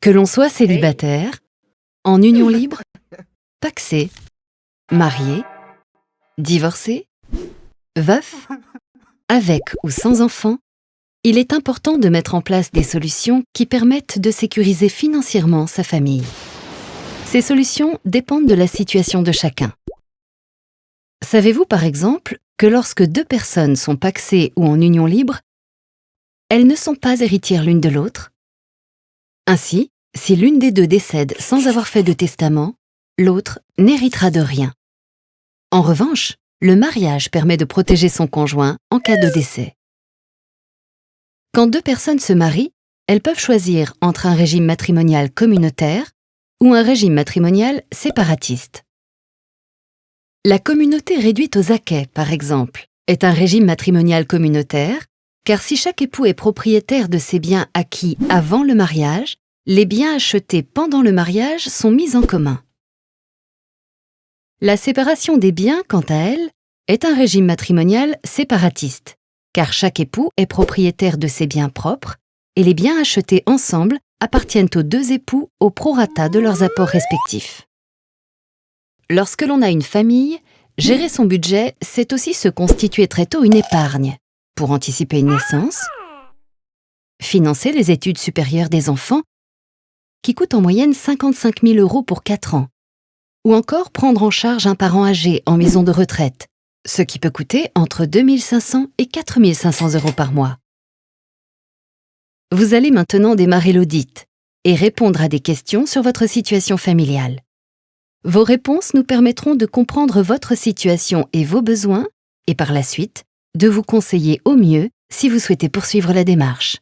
Que l'on soit célibataire, en union libre, pacsé, marié, divorcé, veuf, avec ou sans enfant, il est important de mettre en place des solutions qui permettent de sécuriser financièrement sa famille. Ces solutions dépendent de la situation de chacun. Savez-vous par exemple que lorsque deux personnes sont pacsées ou en union libre, elles ne sont pas héritières l'une de l'autre? Ainsi, si l'une des deux décède sans avoir fait de testament, l'autre n'héritera de rien. En revanche, le mariage permet de protéger son conjoint en cas de décès. Quand deux personnes se marient, elles peuvent choisir entre un régime matrimonial communautaire ou un régime matrimonial séparatiste. La communauté réduite aux acquêts, par exemple, est un régime matrimonial communautaire, car si chaque époux est propriétaire de ses biens acquis avant le mariage, les biens achetés pendant le mariage sont mis en commun. La séparation des biens, quant à elle, est un régime matrimonial séparatiste, car chaque époux est propriétaire de ses biens propres et les biens achetés ensemble appartiennent aux deux époux au prorata de leurs apports respectifs. Lorsque l'on a une famille, gérer son budget, c'est aussi se constituer très tôt une épargne pour anticiper une naissance, financer les études supérieures des enfants, qui coûtent en moyenne 55 000 € pour 4 ans, ou encore prendre en charge un parent âgé en maison de retraite, ce qui peut coûter entre 2 500 et 4 500 € par mois. Vous allez maintenant démarrer l'audit et répondre à des questions sur votre situation familiale. Vos réponses nous permettront de comprendre votre situation et vos besoins et par la suite, de vous conseiller au mieux si vous souhaitez poursuivre la démarche.